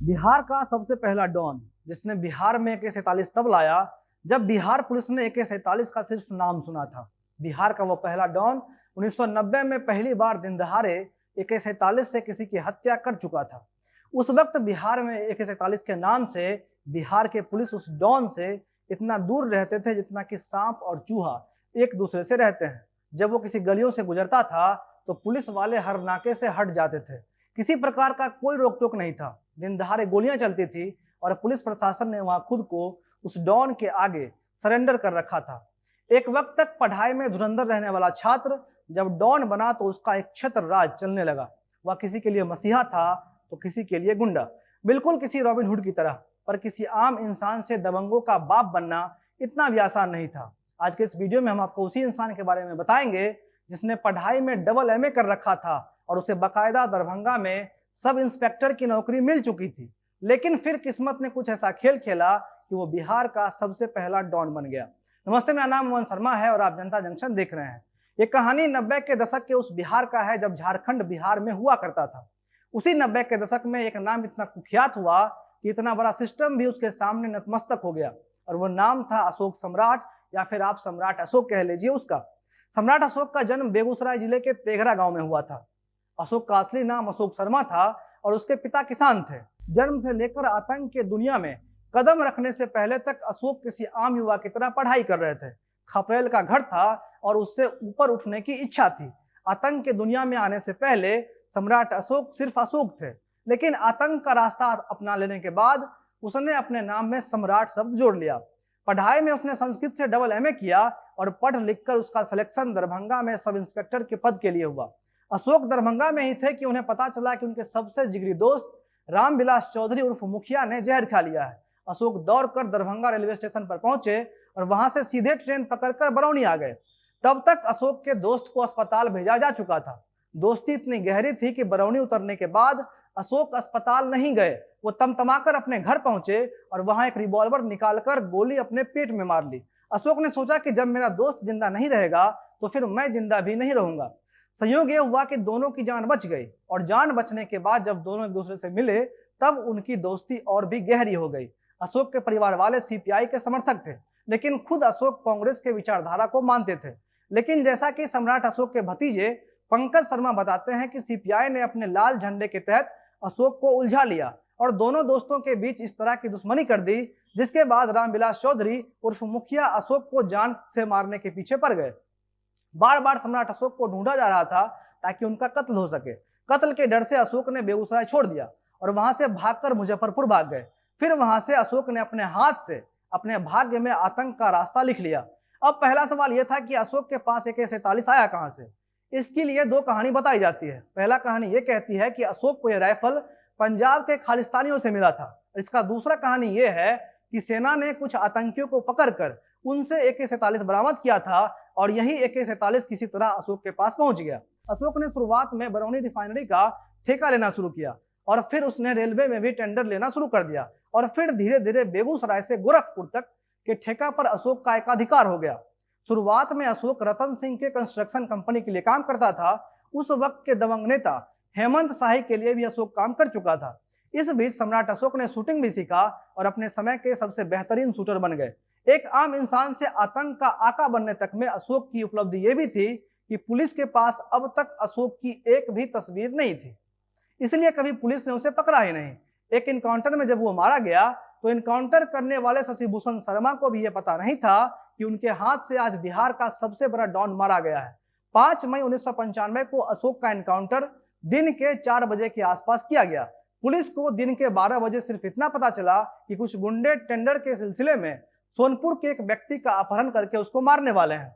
बिहार का सबसे पहला डॉन जिसने बिहार में AK-47 तब लाया जब बिहार पुलिस ने AK-47 का सिर्फ नाम सुना था। बिहार का वो पहला डॉन 1990 में पहली बार दिन दहाड़े AK-47 से किसी की हत्या कर चुका था। उस वक्त बिहार में AK-47 के नाम से बिहार के पुलिस उस डॉन से इतना दूर रहते थे जितना कि सांप और चूहा एक दूसरे से रहते हैं। जब वो किसी गलियों से गुजरता था तो पुलिस वाले हर नाके से हट जाते थे। किसी प्रकार का कोई रोक टोक नहीं था। दिन दहाड़े गोलियां चलती थी और पुलिस प्रशासन ने वहां खुद को उस डॉन के आगे सरेंडर कर रखा था। एक वक्त तक पढ़ाई में धुरंधर रहने वाला छात्र जब डॉन बना तो उसका एक छत्र राज चलने लगा। वह किसी के लिए मसीहा था तो किसी के लिए गुंडा, बिल्कुल किसी रॉबिन हुड की तरह। पर किसी आम इंसान से दबंगों का बाप बनना इतना भी आसान नहीं था। आज के इस वीडियो में हम आपको उसी इंसान के बारे में बताएंगे जिसने पढ़ाई में डबल MA कर रखा था और उसे बाकायदा दरभंगा में सब इंस्पेक्टर की नौकरी मिल चुकी थी। लेकिन फिर किस्मत ने कुछ ऐसा खेल खेला कि वो बिहार का सबसे पहला डॉन बन गया। नमस्ते, मेरा नाम मोहन शर्मा है और आप जनता जंक्शन देख रहे हैं। ये कहानी 90 के दशक के उस बिहार का है जब झारखंड बिहार में हुआ करता था। उसी 90 के दशक में एक नाम इतना कुख्यात हुआ कि इतना बड़ा सिस्टम भी उसके सामने नतमस्तक हो गया और वो नाम था अशोक सम्राट, या फिर आप सम्राट अशोक कह लीजिए उसका। सम्राट अशोक का जन्म बेगूसराय जिले के तेघरा गांव में हुआ था। अशोक का असली नाम अशोक शर्मा था और उसके पिता किसान थे। जन्म से लेकर आतंक के दुनिया में कदम रखने से पहले तक अशोक किसी आम युवा की तरह पढ़ाई कर रहे थे। खपरेल का घर था और उससे ऊपर उठने की इच्छा थी। आतंक के दुनिया में आने से पहले सम्राट अशोक सिर्फ अशोक थे, लेकिन आतंक का रास्ता अपना लेने के बाद उसने अपने नाम में सम्राट शब्द जोड़ लिया। पढ़ाई में उसने संस्कृत से डबल MA किया और पढ़ लिखकर उसका सिलेक्शन दरभंगा में सब इंस्पेक्टर के पद के लिए हुआ। अशोक दरभंगा में ही थे कि उन्हें पता चला कि उनके सबसे जिगरी दोस्त रामविलास चौधरी उर्फ मुखिया ने जहर खा लिया है। अशोक दौड़कर दरभंगा रेलवे स्टेशन पर पहुंचे और वहां से सीधे ट्रेन पकड़कर बरौनी आ गए। तब तक अशोक के दोस्त को अस्पताल भेजा जा चुका था। दोस्ती इतनी गहरी थी कि बरौनी उतरने के बाद अशोक अस्पताल नहीं गए। वो तमतमाकर अपने घर पहुंचे और वहां एक रिवॉल्वर निकालकर गोली अपने पेट में मार ली। अशोक ने सोचा कि जब मेरा दोस्त जिंदा नहीं रहेगा तो फिर मैं जिंदा भी नहीं रहूंगा। संयोग ये हुआ कि दोनों की जान बच गई और जान बचने के बाद जब दोनों एक दूसरे से मिले तब उनकी दोस्ती और भी गहरी हो गई। अशोक के परिवार वाले CPI के समर्थक थे, लेकिन खुद अशोक कांग्रेस के विचारधारा को मानते थे। लेकिन जैसा कि सम्राट अशोक के भतीजे पंकज शर्मा बताते हैं कि CPI ने अपने लाल झंडे के तहत अशोक को उलझा लिया और दोनों दोस्तों के बीच इस तरह की दुश्मनी कर दी, जिसके बाद रामविलास चौधरी उर्फ मुखिया अशोक को जान से मारने के पीछे पड़ गए। बार बार सम्राट अशोक को ढूंढा जा रहा था ताकि उनका कत्ल हो सके। कत्ल के डर से अशोक ने बेगूसराय छोड़ दिया और वहां से भागकर मुजफ्फरपुर भाग गए। फिर वहां से अशोक ने अपने हाथ से अपने भाग्य में आतंक का रास्ता लिख लिया। अब पहला सवाल यह था कि अशोक के पास AK-47 आया कहां से। इसके लिए दो कहानी बताई जाती है। पहला कहानी यह कहती है कि अशोक को यह राइफल पंजाब के खालिस्तानियों से मिला था। इसका दूसरा कहानी यह है कि सेना ने कुछ आतंकियों को पकड़कर उनसे AK-47 बरामद किया था और यही AK-47 किसी तरह अशोक के पास पहुंच गया। अशोक ने शुरुआत में बरौनी रिफाइनरी का ठेका लेना शुरू किया और फिर उसने रेलवे में भी टेंडर लेना शुरू कर दिया और फिर धीरे धीरे बेगूसराय से गोरखपुर तक के ठेका पर अशोक का एकाधिकार हो गया। शुरुआत में अशोक रतन सिंह के कंस्ट्रक्शन कंपनी के लिए काम करता था। उस वक्त के दबंग नेता हेमंत शाही के लिए भी अशोक काम कर चुका था। इस बीच सम्राट अशोक ने शूटिंग भी सीखा और अपने समय के सबसे बेहतरीन शूटर बन गए। एक आम इंसान से आतंक का आका बनने तक में अशोक की उपलब्धि यह भी थी कि पुलिस के पास अब तक अशोक की एक भी तस्वीर नहीं थी, इसलिए कभी पुलिस ने उसे पकड़ा ही नहीं। एक इनकाउंटर में जब वो मारा गया तो इनकाउंटर करने वाले शशिभूषण शर्मा को भी यह पता नहीं था कि उनके हाथ से आज बिहार का सबसे बड़ा डॉन मारा गया है। 5 मई 1995 को अशोक का इनकाउंटर दिन के 4 बजे के आसपास किया गया। पुलिस को दिन के 12 बजे सिर्फ इतना पता चला कि कुछ गुंडे टेंडर के सिलसिले में सोनपुर के एक व्यक्ति का अपहरण करके उसको मारने वाले हैं।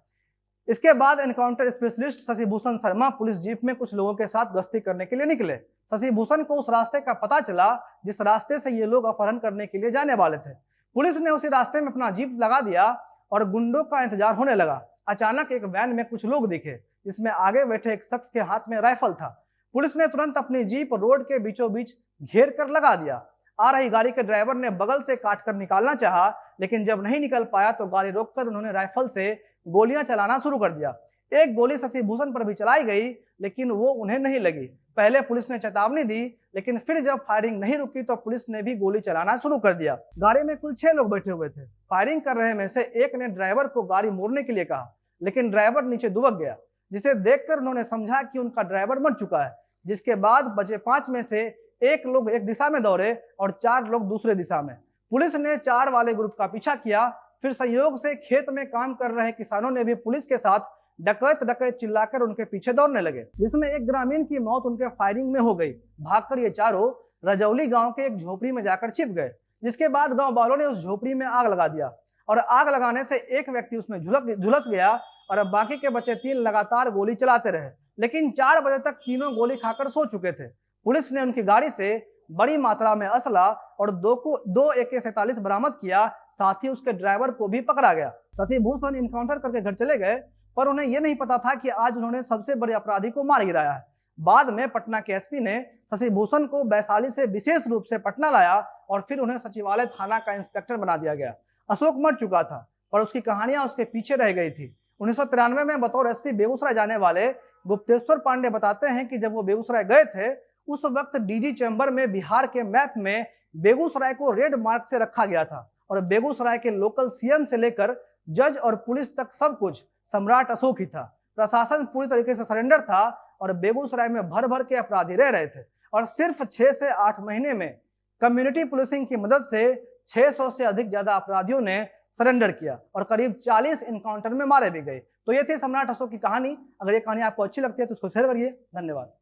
इसके बाद encounter specialist Shashibhushan Sharma police jeep में कुछ लोगों के साथ गश्ती करने के लिए निकले। शशिभूषण को उस रास्ते का पता चला जिस रास्ते से ये लोग अपहरण करने के लिए जाने वाले थे। पुलिस ने उसी रास्ते में अपना जीप लगा दिया और गुंडों का इंतजार होने लगा। अचानक एक वैन में कुछ लोग दिखे जिसमें आगे बैठे एक शख्स के हाथ में राइफल था। पुलिस ने तुरंत अपनी जीप रोड के बीचों बीच घेर कर लगा दिया। आ रही गाड़ी के ड्राइवर ने बगल से काटकर निकालना चाहा, लेकिन जब नहीं निकल पाया तो गाड़ी रोककर उन्होंने राइफल से गोलियां चलाना शुरू कर दिया। एक गोली शशिभूषण पर भी चलाई गई, लेकिन वो उन्हें नहीं लगी। पहले पुलिस ने चेतावनी दी, लेकिन फिर जब फायरिंग नहीं रुकी तो पुलिस ने भी गोली चलाना शुरू कर दिया। गाड़ी में कुल 6 लोग बैठे हुए थे। फायरिंग कर रहे में से एक ने ड्राइवर को गाड़ी मोड़ने के लिए कहा, लेकिन ड्राइवर नीचे दुबक गया, जिसे देखकर उन्होंने समझा कि उनका ड्राइवर मर चुका है। जिसके बाद बचे 5 में से 1 लोग एक दिशा में दौड़े और 4 लोग दूसरे दिशा में। पुलिस ने 4 वाले ग्रुप का पीछा किया। फिर संयोग से खेत में काम कर रहे किसानों ने भी पुलिस के साथ डकैत डकैत चिल्लाकर उनके पीछे दौड़ने लगे, जिसमें एक ग्रामीण की मौत उनके फायरिंग में हो गई। भागकर ये चारों रजौली गांव के एक झोपड़ी में जाकर छिप गए, जिसके बाद गांव वालों ने उस झोपड़ी में आग लगा दिया और आग लगाने से एक व्यक्ति उसमें झुलस गया और अब बाकी के बचे 3 लगातार गोली चलाते रहे, लेकिन 4 बजे तक तीनों गोली खाकर सो चुके थे। पुलिस ने उनकी गाड़ी से बड़ी मात्रा में असला और 2 AK-47 बरामद किया। साथ ही उसके ड्राइवर को भी पकड़ा गया। शशि भूषण इनकाउंटर करके घर चले गए, पर उन्हें यह नहीं पता था कि आज उन्होंने सबसे बड़े अपराधी को मार गिराया है। बाद में पटना के एसपी ने शशि भूषण को वैशाली से विशेष रूप से पटना लाया और फिर उन्हें सचिवालय थाना का इंस्पेक्टर बना दिया गया। अशोक मर चुका था, पर उसकी कहानियां उसके पीछे रह गई थी। 1993 में बतौर एसपी बेगूसराय जाने वाले गुप्तेश्वर पांडे बताते हैं कि जब वो बेगूसराय गए थे, उस वक्त डीजी चैम्बर में बिहार के मैप में बेगूसराय को रेड मार्क से रखा गया था और बेगूसराय के लोकल सीएम से लेकर जज और पुलिस तक सब कुछ सम्राट अशोक ही था। प्रशासन पूरी तरीके से सरेंडर था और बेगूसराय में भर भर के अपराधी रह रहे थे और सिर्फ 6 से 8 महीने में कम्युनिटी पुलिसिंग की मदद से 600 से अधिक ज्यादा अपराधियों ने सरेंडर किया और करीब 40 इनकाउंटर में मारे भी गए। तो ये थी सम्राट अशोक की कहानी। अगर ये कहानी आपको अच्छी लगती है तो उसको शेयर करिए। धन्यवाद।